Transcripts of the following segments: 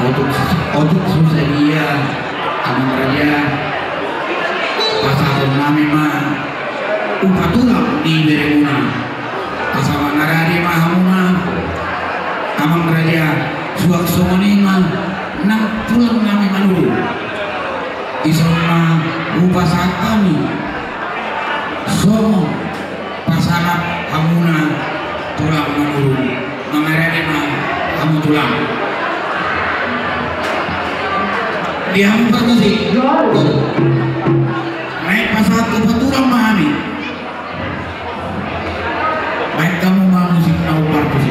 otuk susaria kami raja pasal nami mah upatulang di beremuna asal narari mahamuna amang raja suak somonima nang pulang nami manulu isona upasa kami somo pasanap hamuna tulang manulu mangarani mah kamu tulang dia memperkasi naik pasal upatulang mahami baik kamu mau musik na upar kusi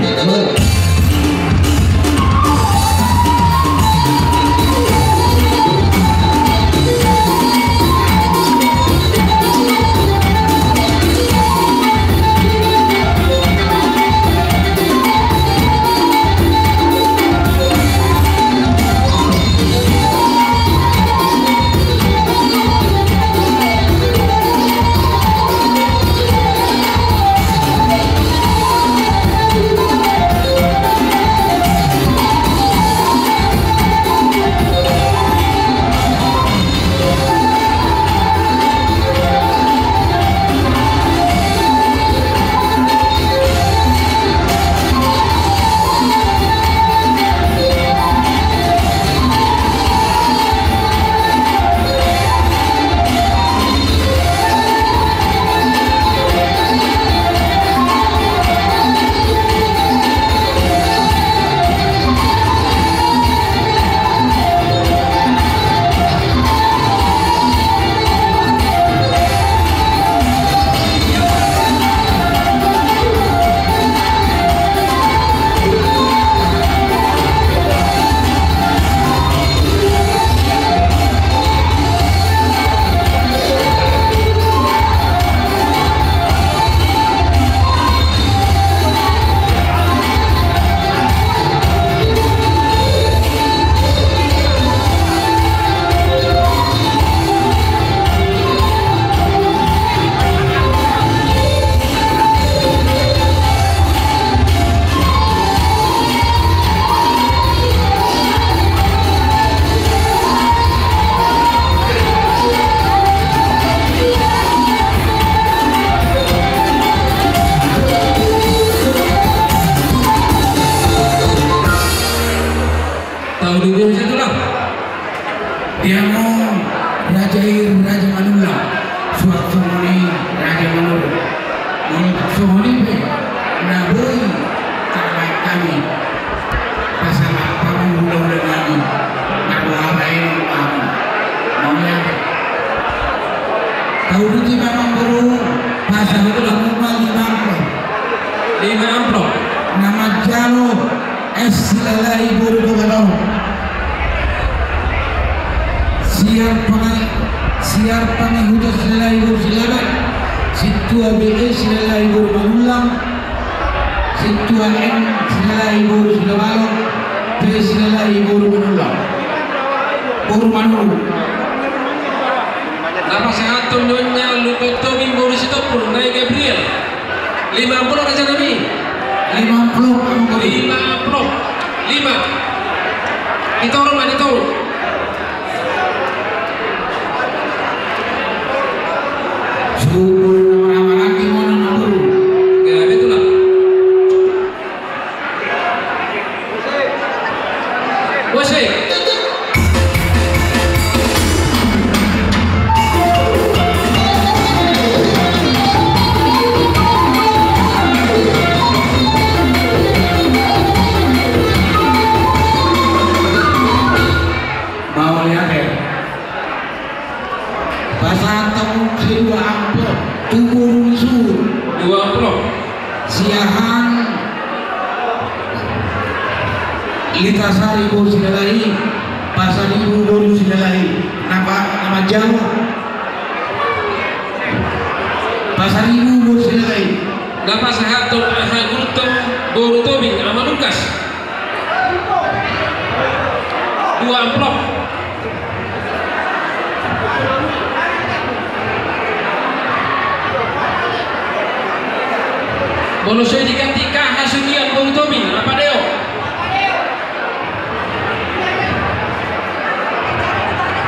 Bonusnya diganti Kak Hasudian Bung Tobi, apa Deo?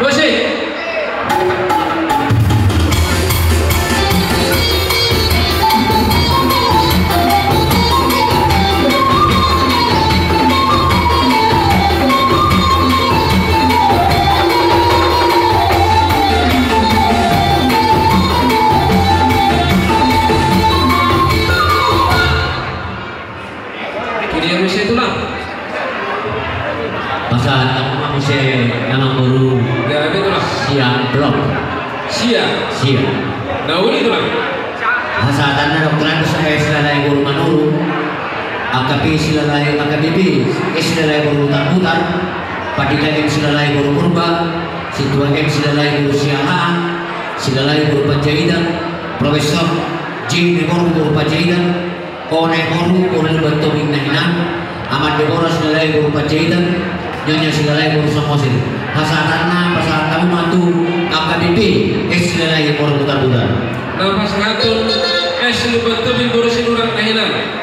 Musik. Masa aku masih nama guru siang blok Sia. Daun itu lah. masa tanda dokteran saya silalai guru manuru AKP silalai AKBP silalai guru putar Padika M silalai guru purba Situa M silalai guru siahaan silalai guru panjaitan Profesor J Negoro guru panjaitan One Guru Unil Bantu Bingnahinan Ahmad Debora silalai guru panjaitan Nyonya silalai guru samosin hasatanna pasal kamu mantu AKBP silalai guru putar-putar Nama sengatur Eslu Bantu Bing Guru Sinurang Nahinan.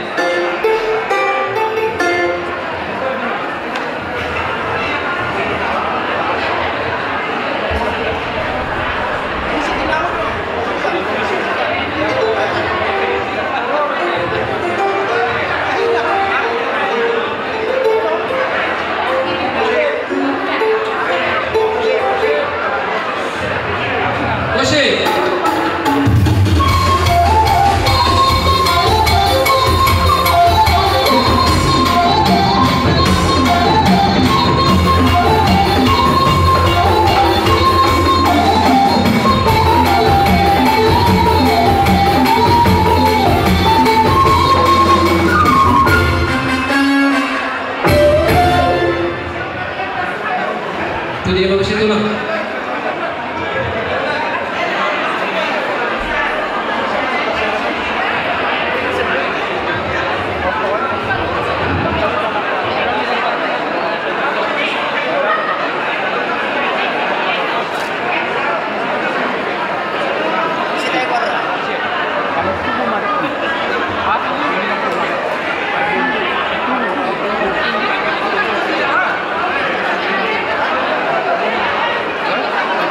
Musik. Itu dia bagus itu lah.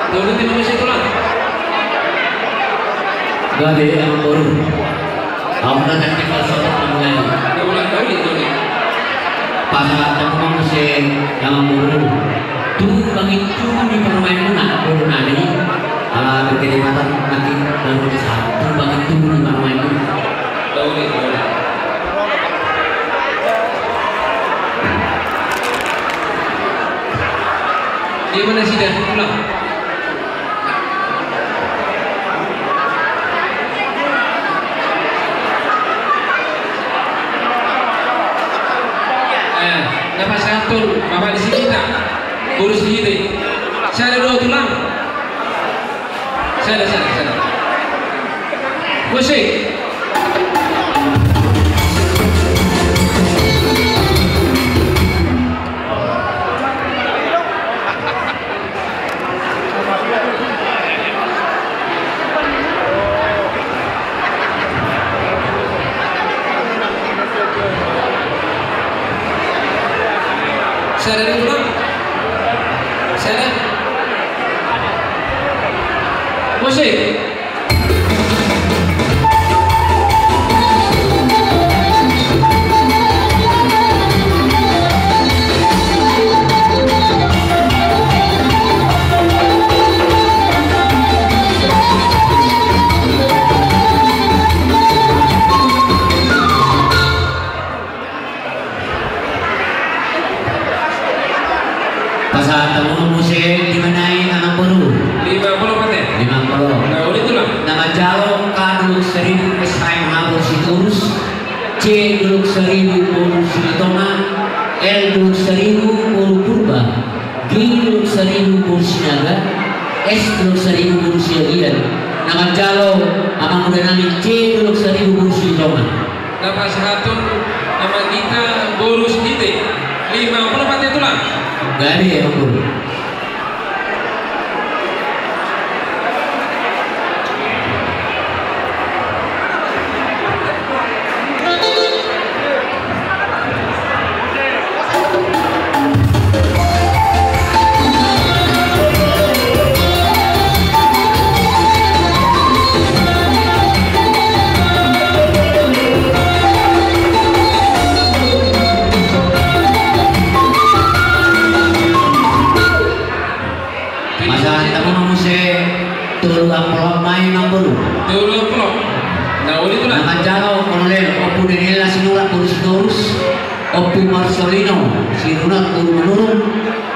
Dulu di Indonesia itu lah. Gak ada yang baru. Kamu kan tinggal sobat mulai. Dia ulang tahun itu nih. Pasal kamu masih yang baru. Tuh bang itu di permain mana? Baru nani. Ala berkelimatan nanti baru di satu bang itu di permain mana? Tahu nih. Dia mana sih dah? Pulang. Dapat satu, bapak di sini tak urus di sini. Saya ada 2 tulang. Saya ada. Musik. Saya ada tulang. Saya ada. Musik. Pasal kamu musik di mana anak baru? 50 paten. 50. Nah, udah tulang. Nama jalo kadul 1000 SHM harus diurus. C dulu 1000 bolu Silitona, L dulu 1000 bolu Purba, G dulu 1000 bolu Sinaga, S dulu 1000 bolu Siagian. Nama jalo abang udah nami C dulu 1000 bolu Silitona. Nama satu nama kita Borus Dite. 50 paten tulang. Gak ada ya bro. guru amplop main ngambulu. Tulu plok. Nah, uli tulang. Nama jalo Kolonel Opu Daniela Sinurat Turus Opu Marcelino Sinurat Guru Menurun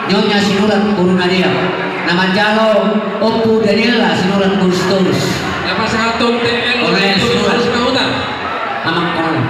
Nyonya Sinurat Guru Nadia. Nama jalo Opu Daniela Sinurat Turus. Nama satu TL Kolonel Sinurat. Nama Kolonel.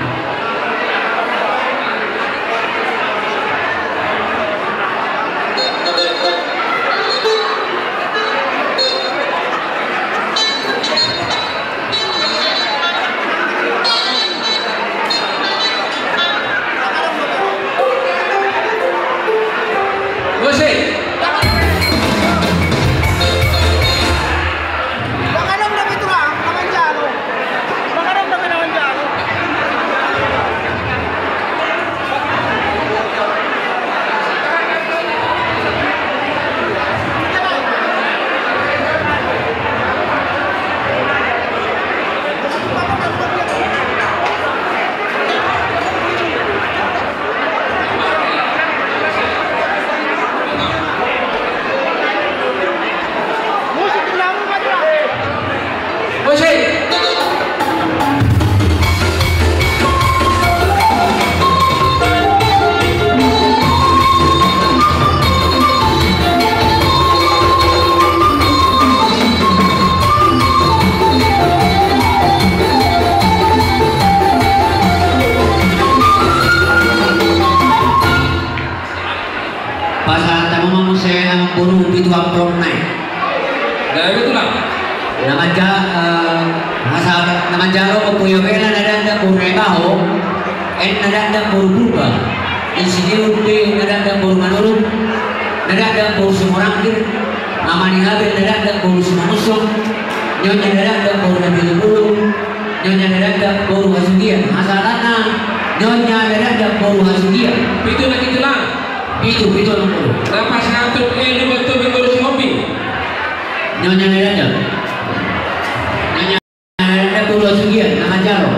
Nama jalo Opuyo Bela nadanda Purnebaho en nadanda Purbuba en Sidiude nadanda Purmanurun nadanda Pursumorangkir Amani Habe nadanda Pursumanusong Nyonya nadanda Purnabilubulu Nyonya nadanda Purwasugia Masalahnya Nyonya nadanda Purwasugia Itu lagi telang. Itu nomor. Nama satu ini betul mengurus hobi. Nyonya nadanda Purwasugia nama jalo.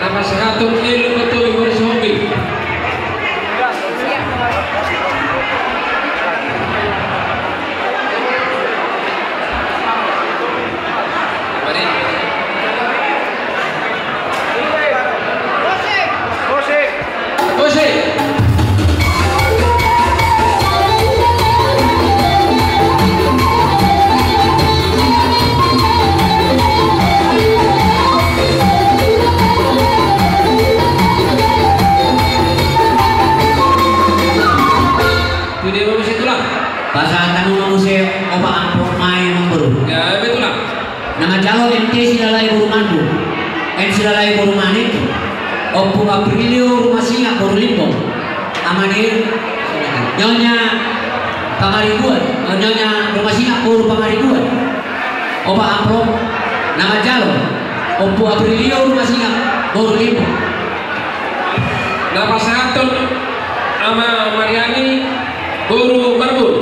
Nama satu ini betul mengurus hobi. Pasangan manusia oba amplop main nombor. Ya betul lah. Nama jalo ente silalai burumandu, en silalai burumanik, opu Aprilio rumah singa burulimbo, amanir, nyonya Pamariguan, nyonya rumah singa buru Pamariguan, oba amplop, nama jalo, opu Aprilio rumah singa burulimbo. Nama satu ama Mariani Guru Marbun.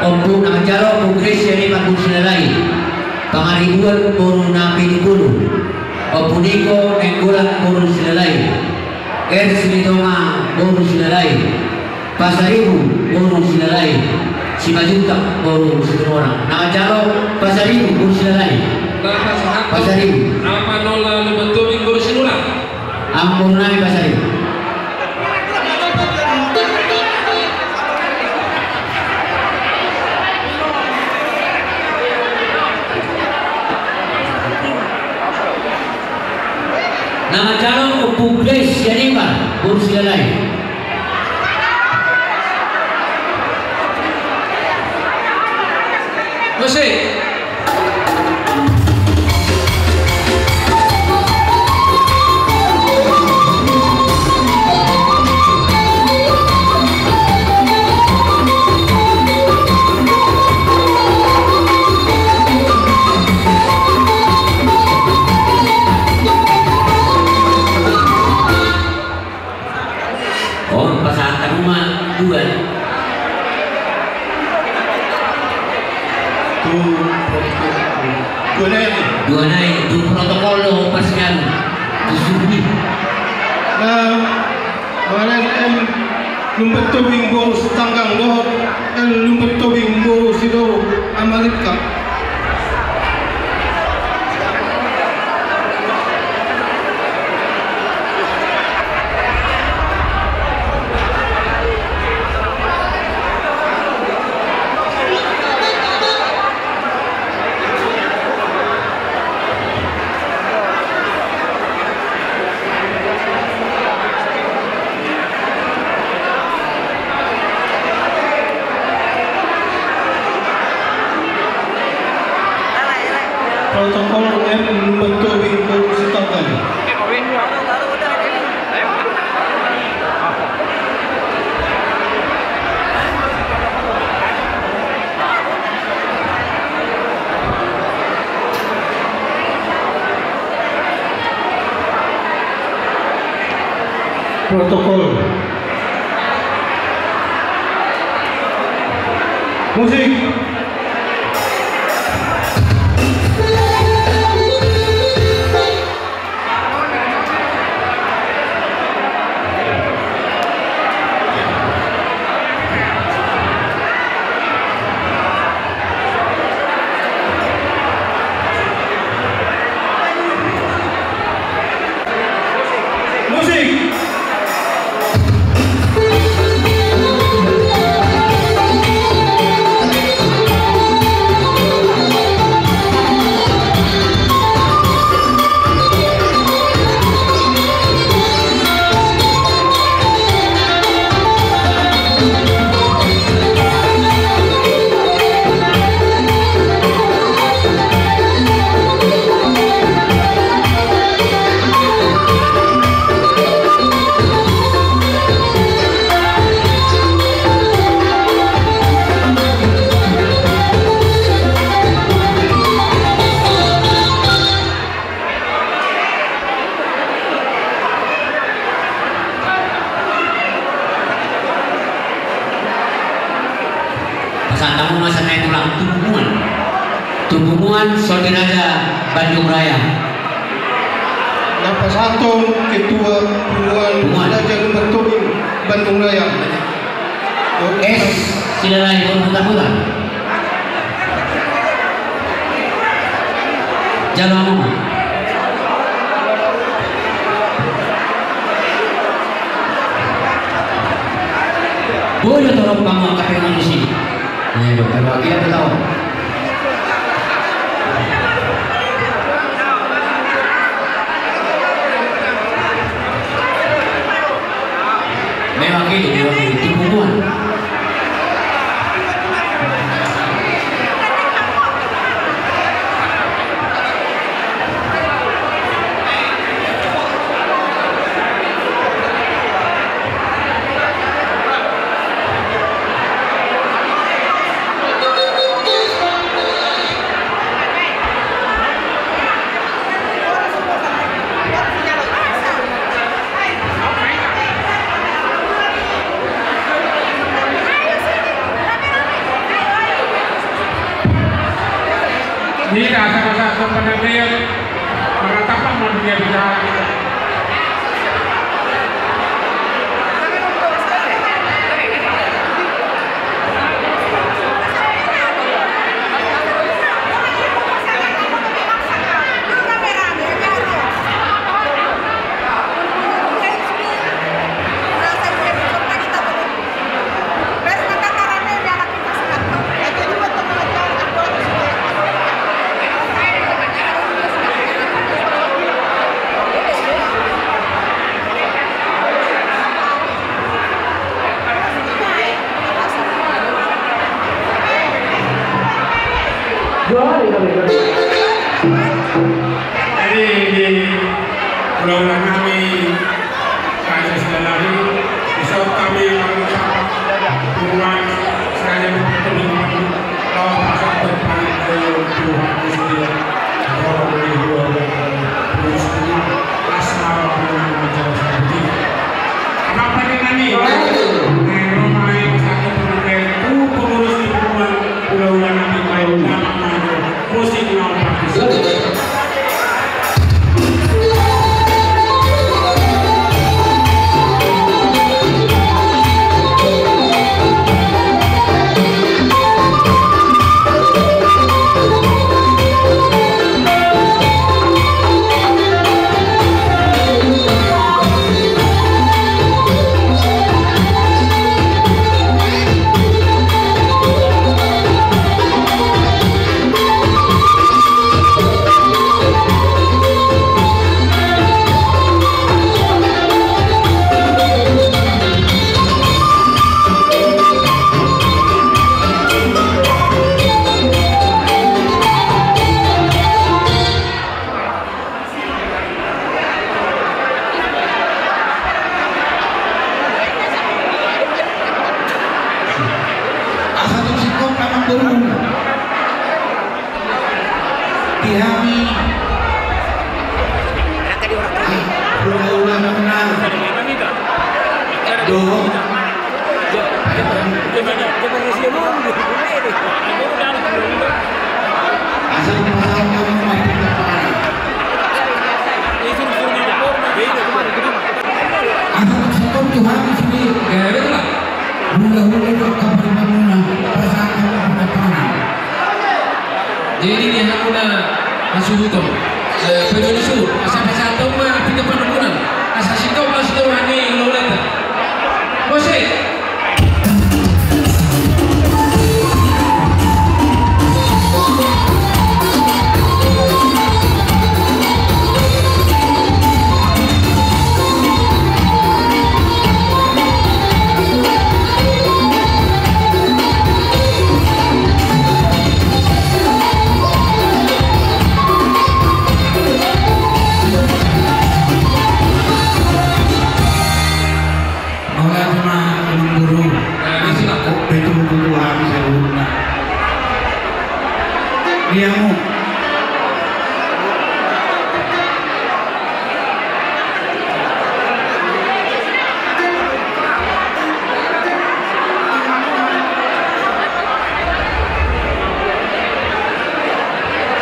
Opu nama jalo Pugres dari Panggung Sinalai Pangaribuan Boru Napi Dikulu Opu Niko Nenggulak Boru Sinalai Silitoma Boru Sinalai Pasaribu Boru Sinalai Simajutak Boru Sinorang. Nama jalo Pasaribu Boru Sinalai Pasaribu Apa nola lebetul Boru Sinorang Ampun nami Pasaribu. guru sila lain. Musik. Dua naik itu protokol lo paskan disuruh. Mana lumpet tobing boros tanggang doh, lumpet tobing boros itu Amerika. Protokol lumpet tobing boros tanggang. Protokol. Musik. Saat kamu masa naik tulang Tubungan Saudara Bandung Raya. Napa satu ketua Tubungan Raja Lumpet Tobing Bandung Raya. Sila lain berputar-putar. Jalan ngomong. Boleh tolong kamu angkat dengan di sini. Nih, dokter lagi ada tahu. Memang ini Tubungan. Di rasa-rasa penelitian mengatakan mau dia bisa Jadi di pulau kami saya selalu bisa kami mengucapkan hubungan saya bertemu kalau pasal depan Tuhan Yesus kalau berdua terus asal Tuhan menjauh seperti apa kami Romai satu itu pengurus hubungan pulau kami baru nama musik yang praktis. Jadi dia hakuna masuhuto penulisu sampai satu mah pindah penurunan asa sito masito hani loleta Jose diamu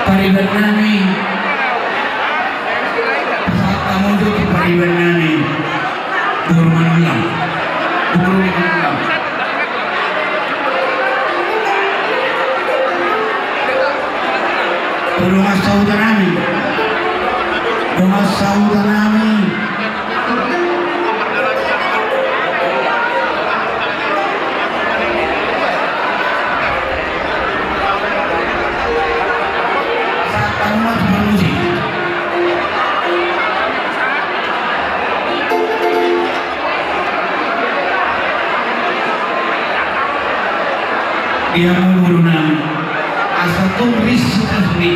pariban nami saat kamu di pariban nami Durmanulang Durmanulang rumah saudara kami saat tamat bermusik dia menggunakan asal tulis asli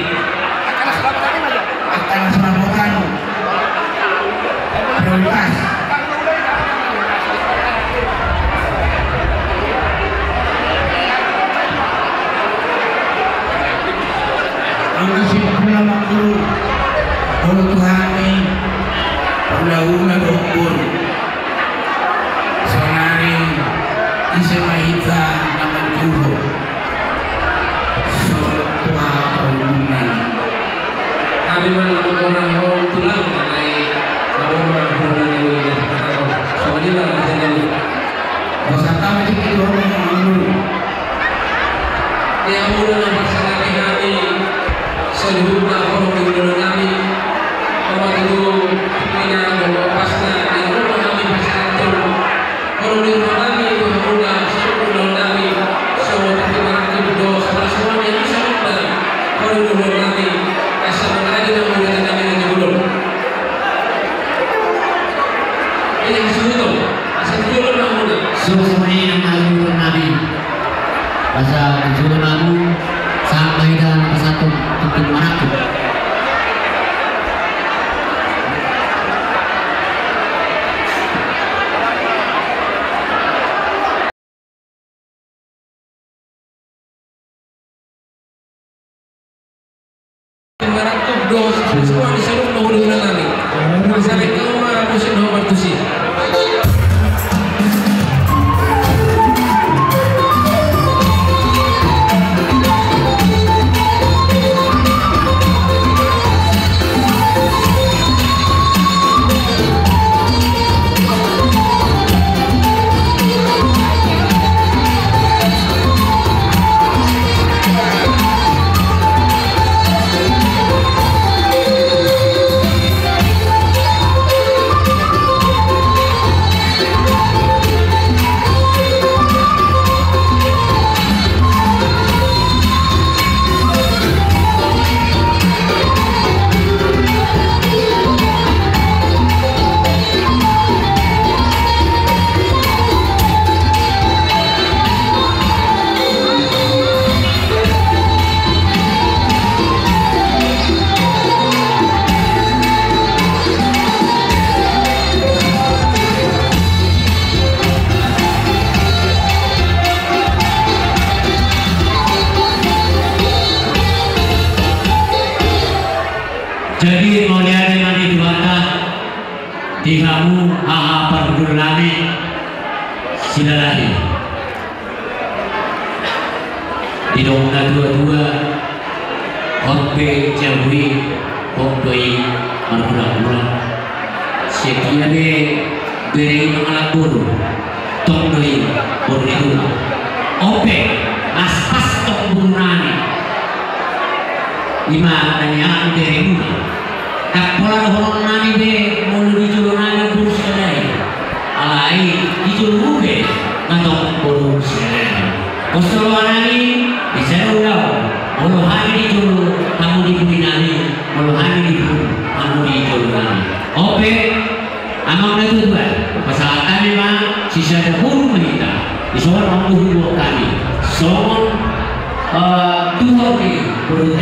akan selamatkan prioritas mengasih ulama guru Allah Tuhani ula-ula dokur sonari isi mahita naman guru sotua perlunan kami orang tulang mengenai orang bulan yang soalnya lah jadi masa kami itu orang mengalur yang mulai melaksanakan kami seluruh orang bulan kami bahwa itu punya bahwa pasca yang rumah kami pasca orang di rumah kami itu mulai seluruh kami semua tapi orang itu doa semua yang bisa orang di rumah kami asal mengaji dan mulai kami dengan guru ini sesuatu asal guru bangun Semua ini nama Nabi. Bahasa Jumlah Nabi sampai dan kesatu Jadi mulia mani dibata di kamu pergulami silalahi di dongna dua-dua Okbe jauhi Okbe margula-gula sekia be beri mengalak buru tongdoi buru itu Okbe aspas tok buru nani lima tanyaan dari rumah tak pola horong nani be mulu di julu nani buru selai alai di julu be ngantok buru selai kosolo nani bisa ulau mulu hari di julu kamu di bumi nani mulu hari di bumi kamu di julu nani oke amang na itu dua pasal kami mah sisa ada buru menita isoran mampu kami somon Tuhan di buru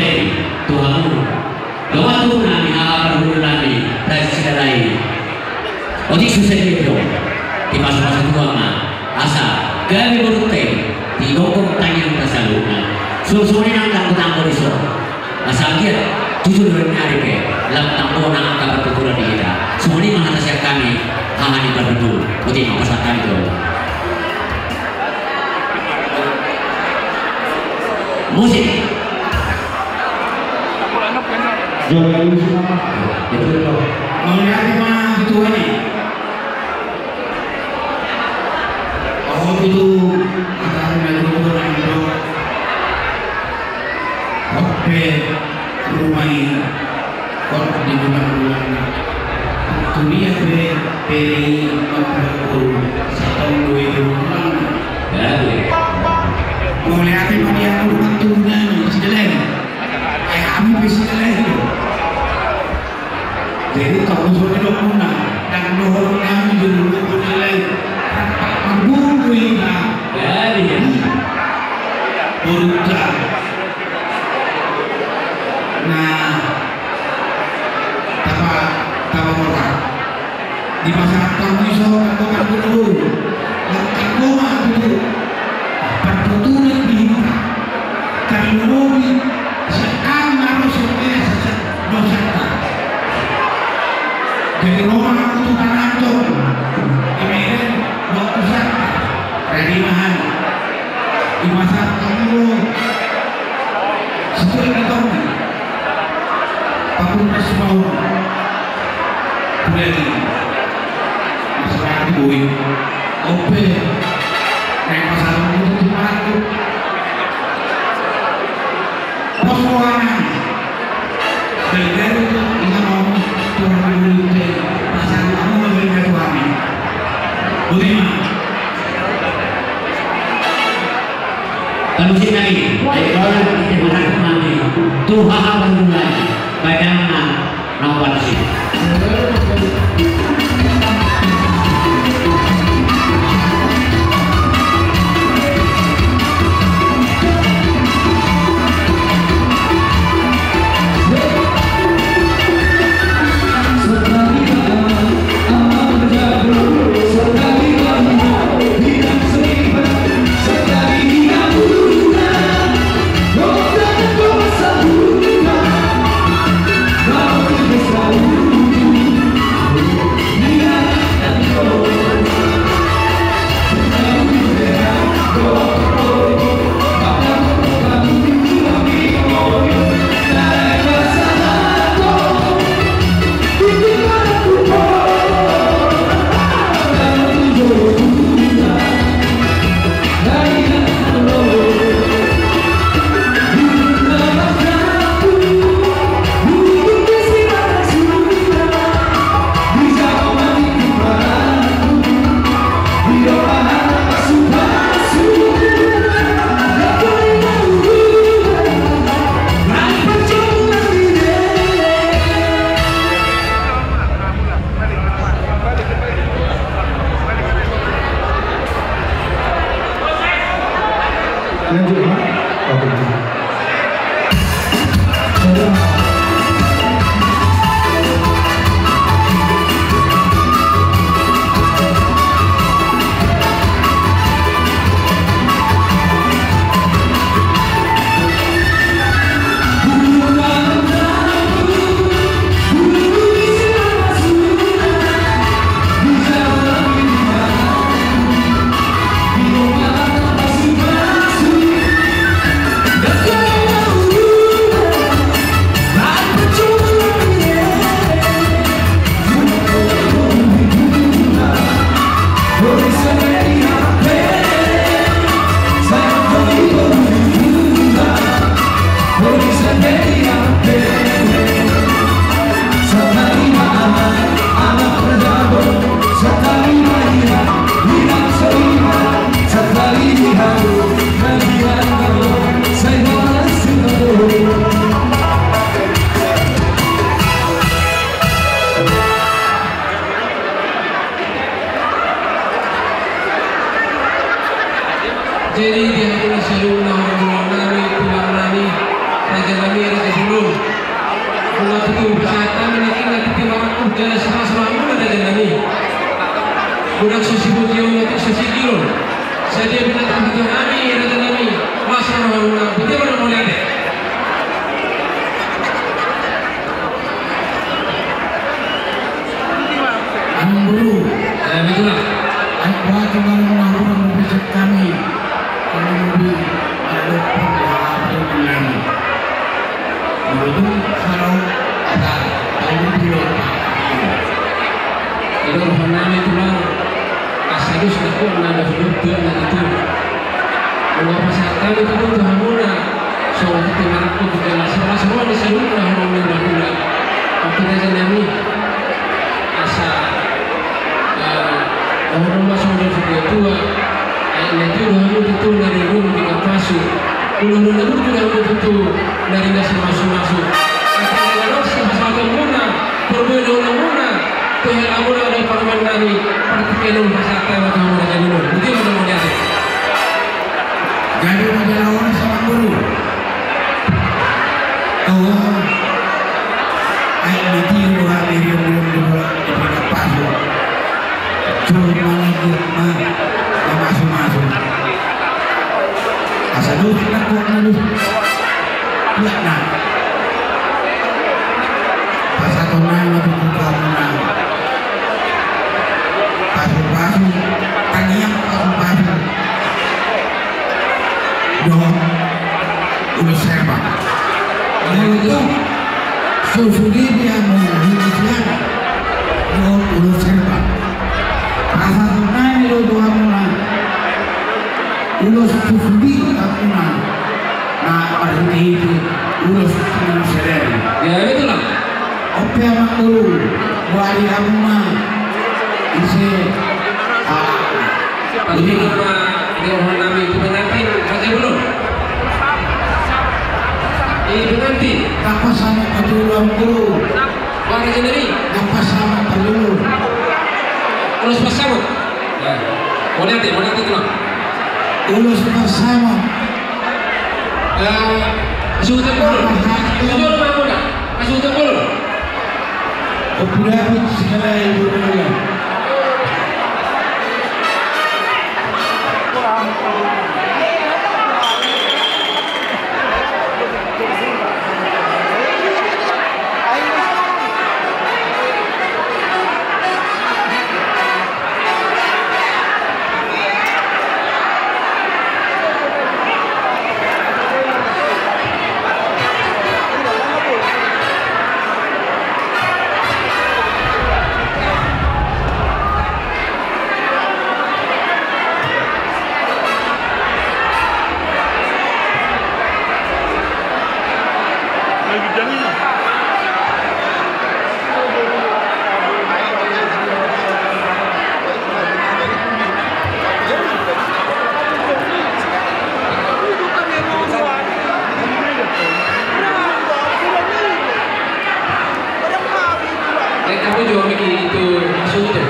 Tuhanmu Tuhan nami akan berulami dari sisi lain Oji susah itu di masa-masa tua mah asa gawe berute di dokong tanya kita saluna suruh-suruh nang tangko di so asa kia jujur dari hari ke lam tangko nang kabar tuturan di kita semua ini mengatasi kami hanya berdua Oji masa kami itu musik melihat mana itu ini oh itu akan melakukan itu oke rumah ini kau digunakan dunia beri memperkuat satu dua bulan melihat mana yang rumah tuhan sudah kami bisa lagi. Jadi kalau sudah dona dan dohor kami dulu mulai mabuk ini. Jadi berujar. Nah, apa orang di masa kami soal kami dulu, kami dulu pertuturan kita. Kalau sekarang harus dosa. Jadi rumah aku tuh kantor, kemudian waktu saat ready mahal, di masa kamu sesuai dengan aku semua berani masalah aku oke, naik masalah itu aku persoalan dari itu kita mau turun dulu pasal kamu memberikan suami bagaimana kalau sih lagi kalau kita berangkat mandi Tuhan akan mulai bagaimana nomor sih Jadi di hari seluruh orang kami, tulang kami, raja kami, raja gunung. Kalau itu kesehatan menaiki nanti timbangan jalan serang-serang raja kami. Budak susi bukio nanti susi kilo. Saya binatang itu kami, raja kami. Masa orang betul mana boleh ada. Guru, Betul lah. aku akan melakukan membesar kami. Kami lebih ada pengalaman. Begitu kalau ada tahu dulu. Itu roh nami tulang. Asal sudah pun ada hidup dan itu. Mengapa saat itu pun Tuhan mula. Soal itu aku juga semua di seluruh orang mula. Aku saja nami. Asal orang masuk dari suku tua, ayat itu dah itu dari rumah di kapasu, ulun itu sudah itu dari nasi masuk. Kalau sesuatu muna, perbedaan muna, Tuhan amuna ada parman dari partikelum pasata atau muna jadi muna. Begitu mana mau jadi? Jadi majalah orang sama guru. Oh, ayat itu dua hari belum diberi pasu. Cuma masuk. Asal dulu aku dulu. Tidak nak. Pasal tunai lebih kurang menang. Pasu, tangiang pasu. Dong, udah serba. Kalau itu, susuli dia menghidupkan. Dong, udah serba. Pasal tunai lo doa menang. Ulos susuli aku menang. Nah, pada itu ulos menang sendiri. Ya betul lah. Oke amak dulu, wali rumah isi Pagi rumah di orang nami itu pengantin, saja belum. Ini pengantin. apa sama keduluan guru, Orang sendiri. apa sama kedulu, Terus bersama. Mau nanti tulang. ulus bersama, Kasih hutang dulu. Betul mana muda? Kasih hutang dulu. kebudayaan segala ibu dunia. Kamu juga begitu maksudnya.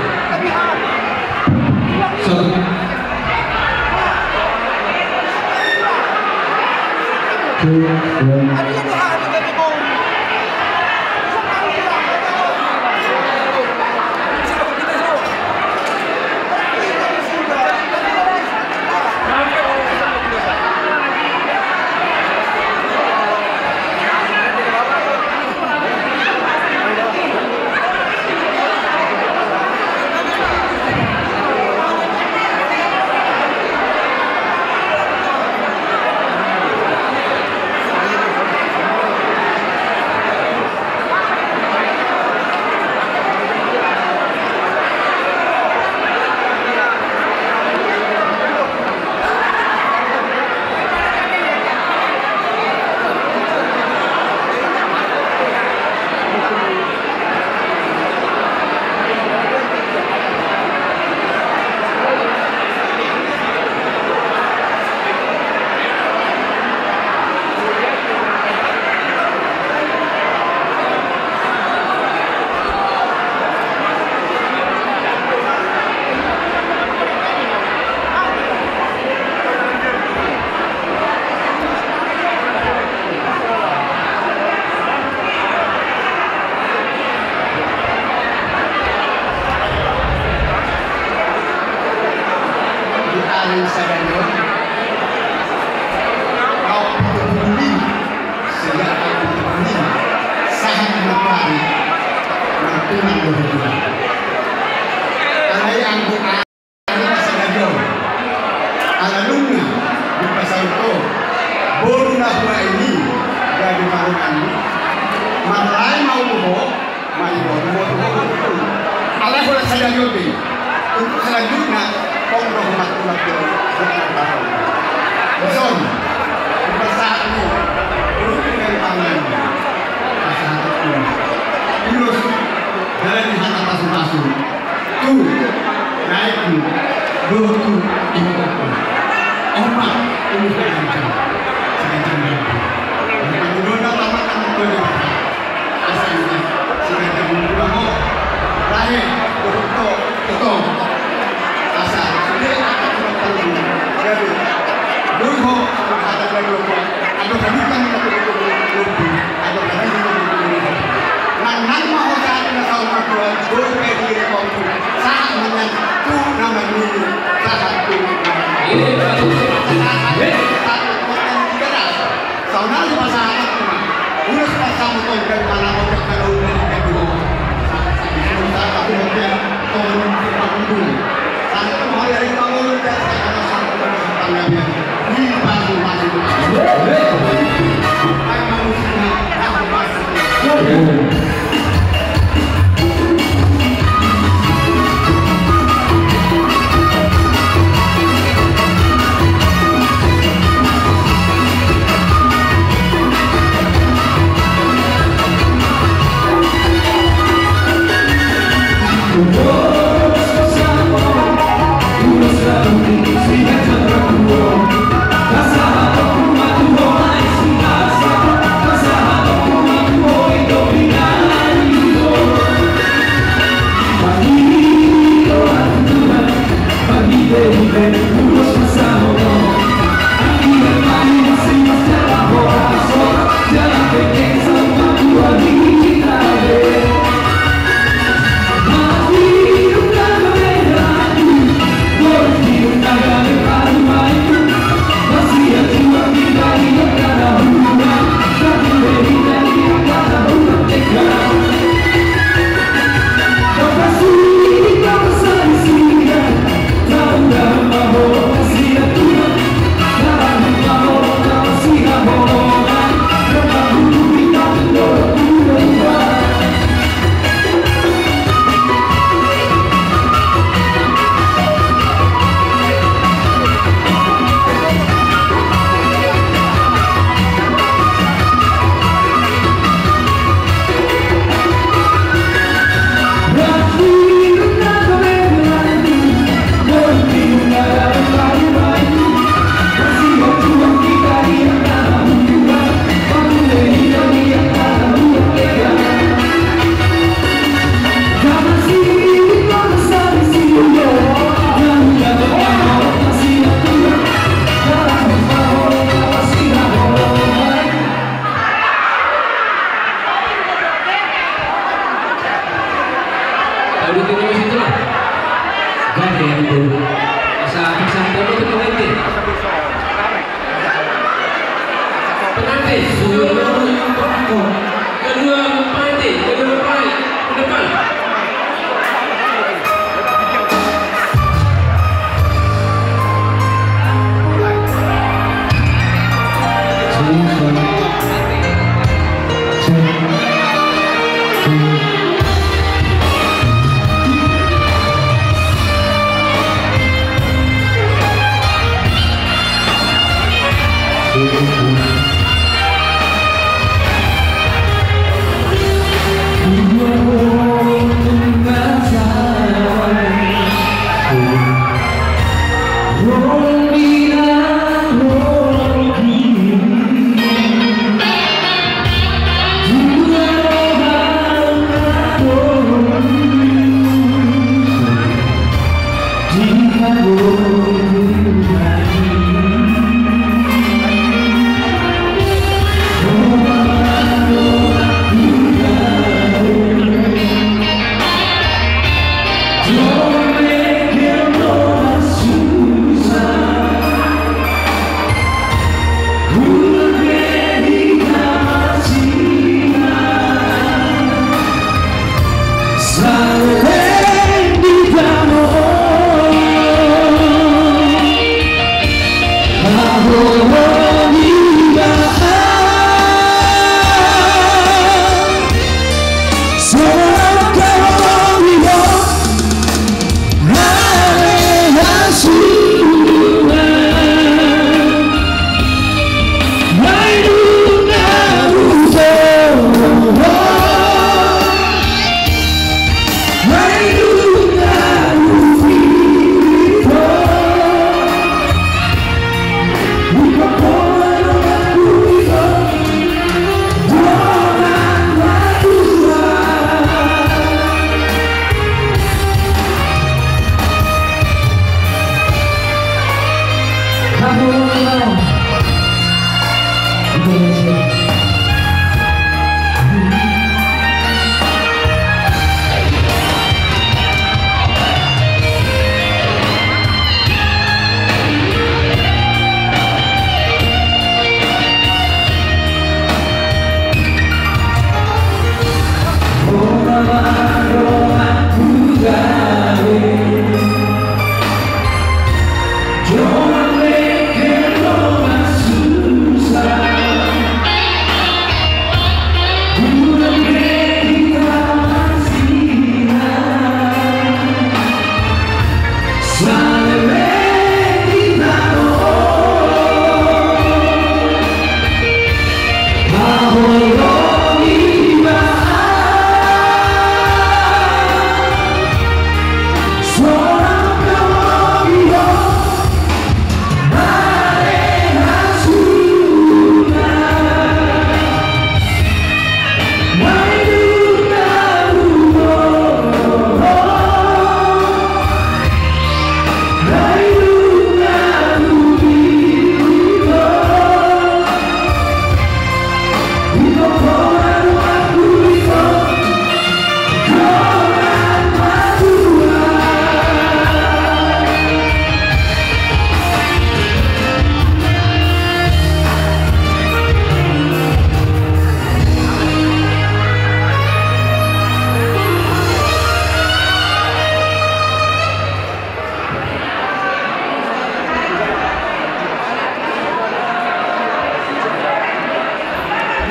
paling sadanya kau peduli sejak kau peduli sangat mengetahui nantunan berdua alai anggu ala sadanya ala luna di pasal itu baru nahwa ini dari marungan malai mau bohong mai bohong ala boleh sadanya untuk selanjutnya kau rahmatullah berkata beson saat ini berhubung dari tangan masyarakat terus jalan di hati masuk-masuk tu naik tu berhutu ibu omak ini segancang Bunda tamatkan berdua asalnya segancang berdua lahir betul asal sudah akan terlalu jadi dulu ada lagi ada bukan ada nang mau saat ini tahu makro boleh diri kamu saat menyentuh nama ini saat itu saudara di masyarakat udah sepasang motor dari mana motor kalau udah dulu tapi mungkin turun ke panggung sampai mau dari panggung dan saya akan sampai ke tangannya di panggung masih ayo manusia aku masih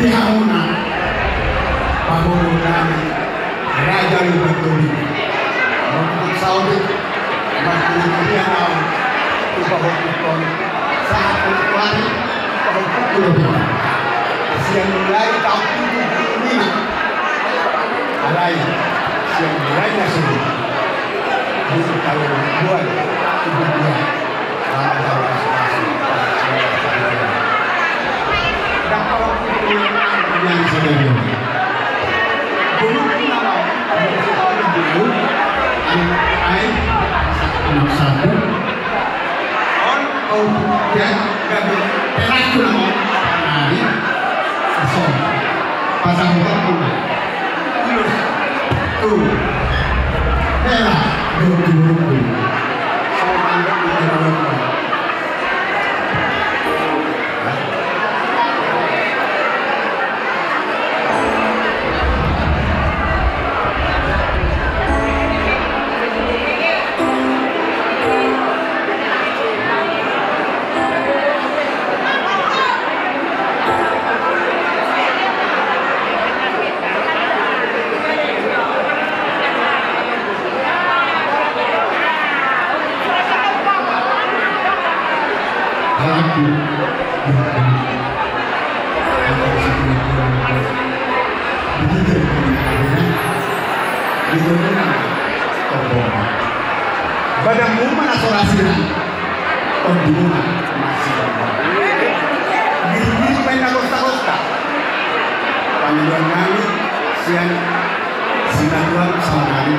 Tihauna pangulunan Raja Lubentuli untuk Saudi Martinian tahun Upahokukon saat berkuari Upahokukun siang mulai tahun 75 alai siang mulai nasib untuk tahun 2022 yang sebelum dulu nama dulu air satu on kemudian kami terak nama hari asal pasang waktu terus tuh terak dulu sama dengan Badanmu mana sorasiran pembunuhan masih diri pengen kosta-kosta panggilan kami siang sinatuan sama kami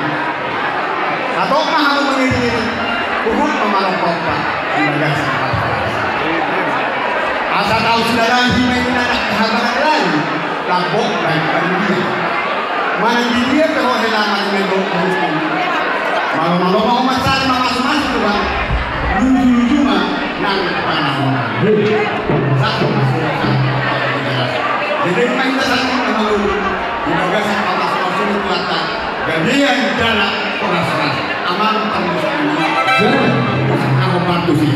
atau mahal mengiringi hukum pemalong pompa di bagian sahabat asal tahu saudara himain anak kehabaran lain lapok baik pada dia mana dia kalau helaman dengan hukum malu-malu mau masalah masuk-masuk tuh bang lucu-lucu mah nang panah satu jadi memang kita satu malu dibaga sama masuk-masuk itu kata gadian jalan keras-keras aman tanggung jawab aku bantu sih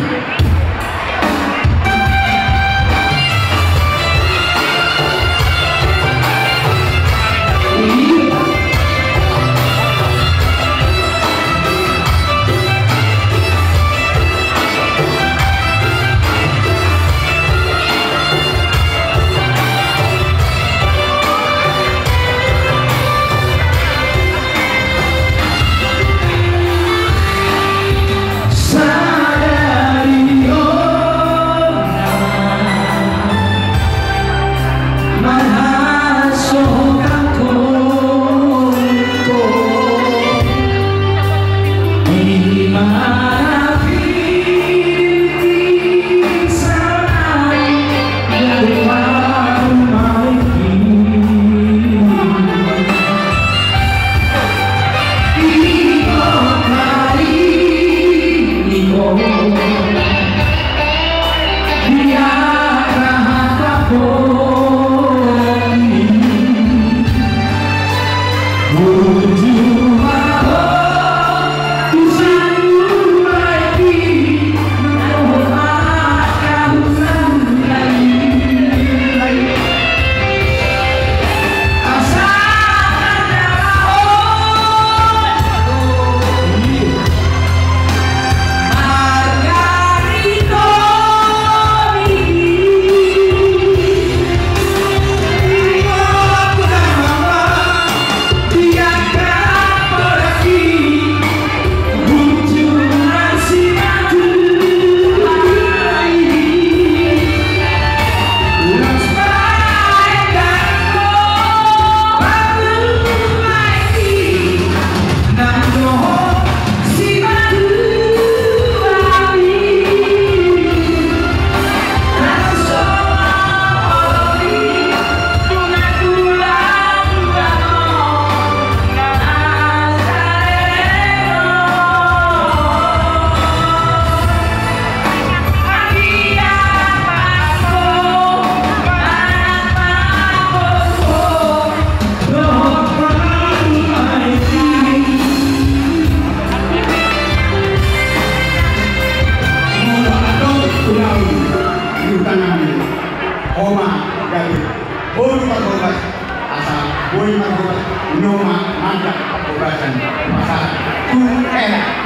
Lima Noma Manda Kebasan Pasar Tuela.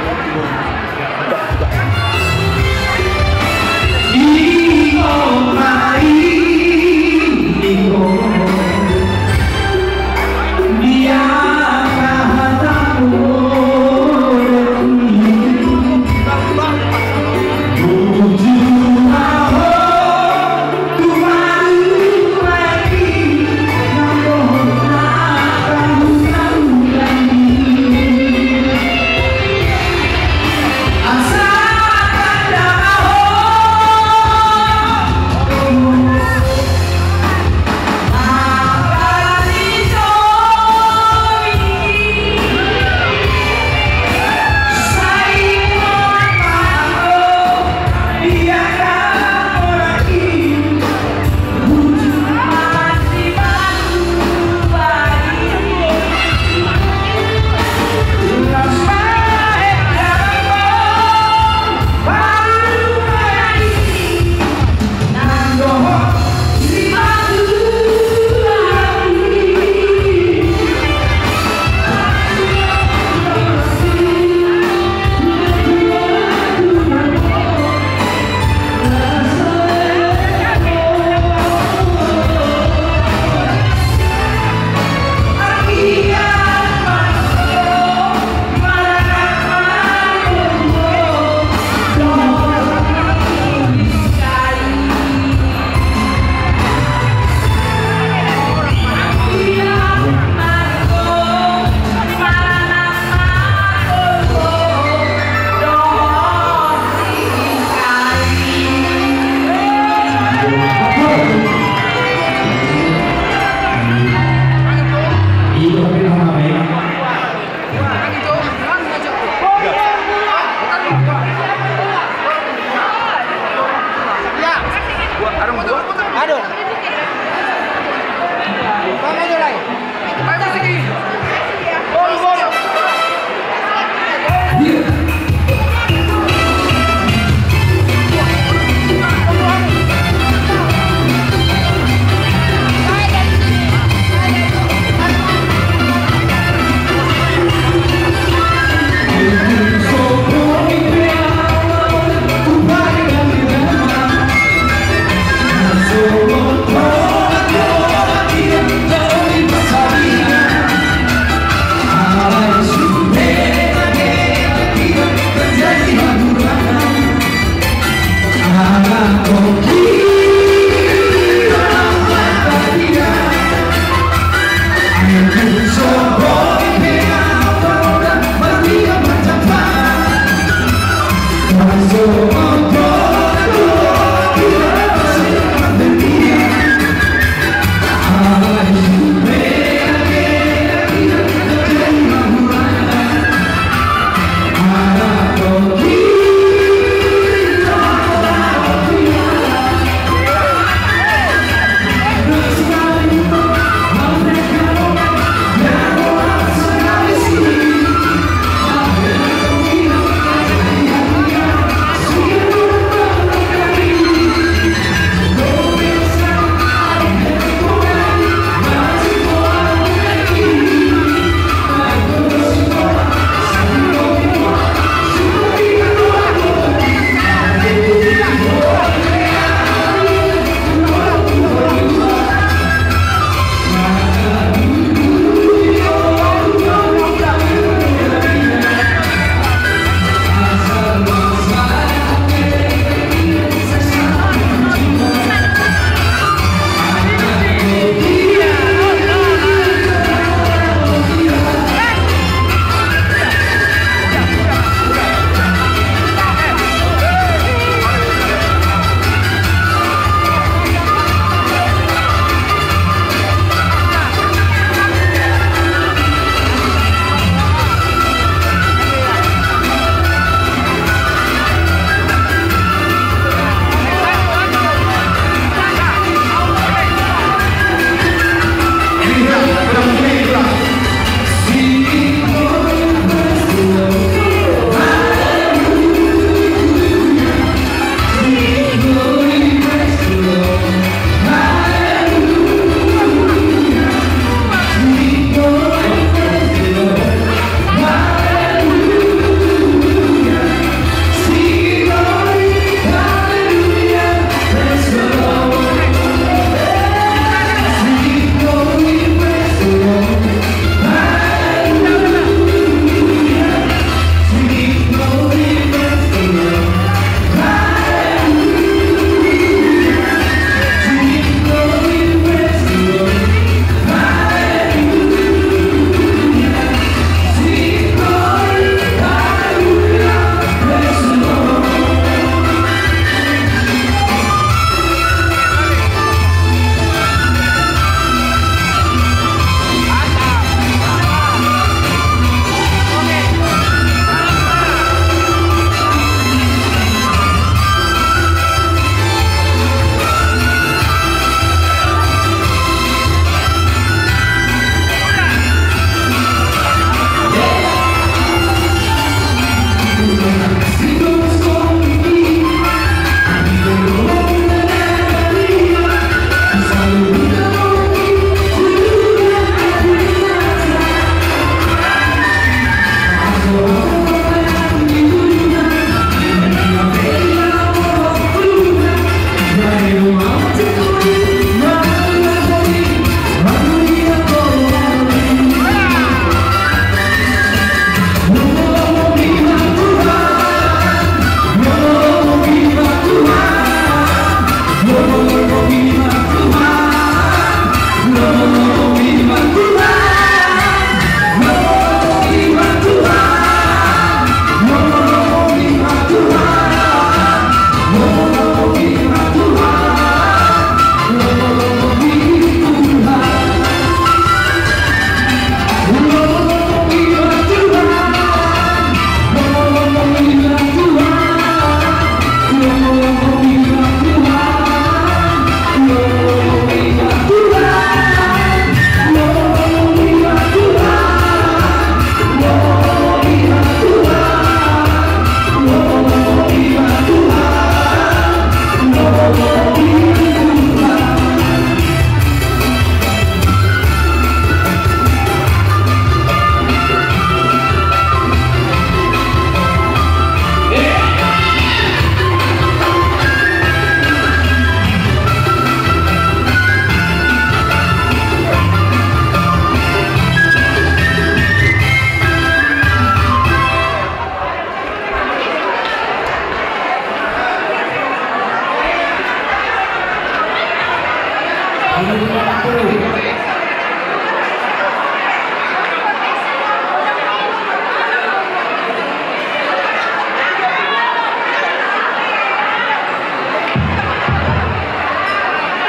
Ini babak baru.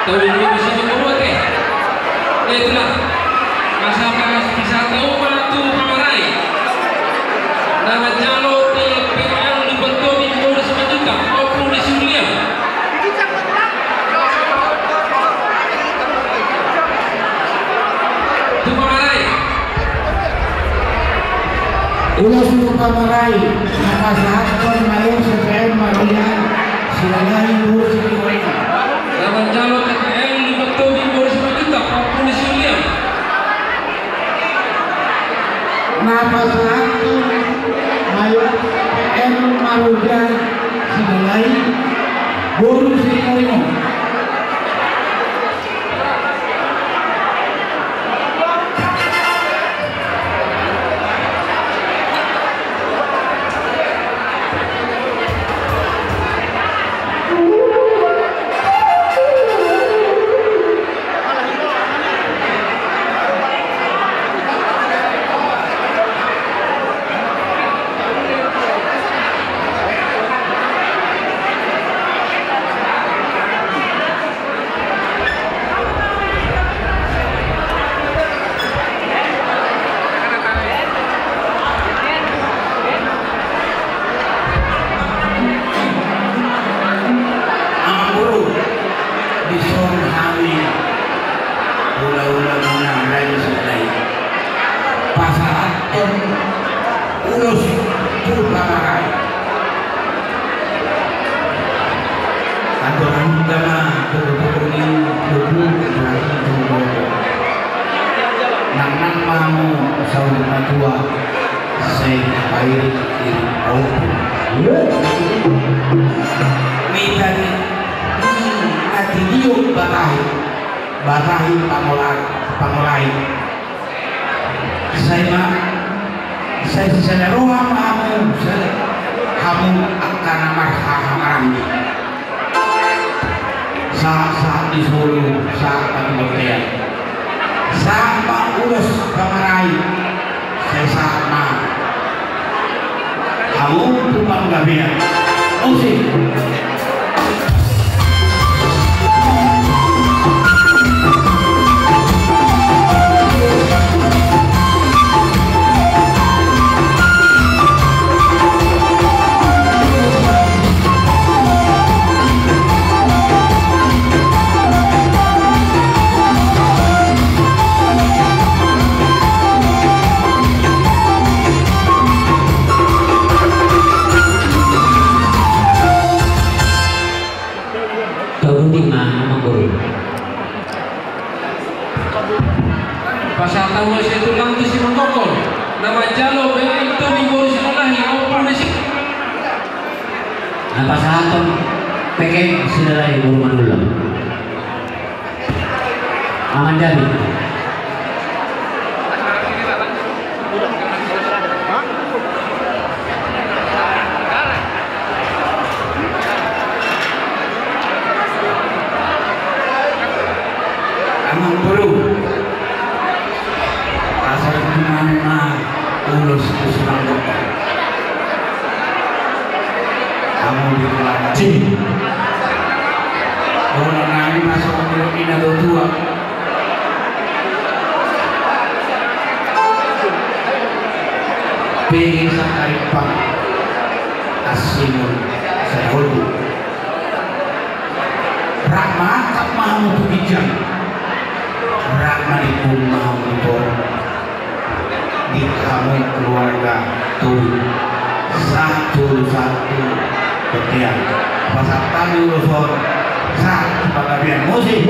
Tahu ini bisa membuat ya? Itulah masa tahu batu pamarai. Nama jalur PPL dibentuk di Polres Majuka maupun di Suria. Itu pamarai. Ulas pamarai. Nama Sahakon Mayor CPM Marulian Silagai Lurus Iwin. Nama jalur PPL dibentuk di Polres Majuka maupun di Suria. Nama Sahakon Mayor CPM Marulian Silagai Lurus Iwin. Batahi pangolai. Saya roha kamu akan marhaman. Saat di Solo, saat Pati sama urus pamarai. Saya sama. Kamu tumpang gabian. Musik. Pasal tahu saya itu lantas si mengkokol. Nama jalur itu minggu sekolahi maupun di sini. Nah pasal PKM sudah dari Guru Manula. Aman jadi. Amang Guru. Asal dimana ulus kesulang dokter. Kamu di Kelaci. Orang kami masuk ke Filipina tua. Pengen sakari pak asimun saya hulu. Rahma tak mau bijak. Rahma itu mau di kamu keluarga tuh satu ketiak pasal kami urusan satu pengabdian musik.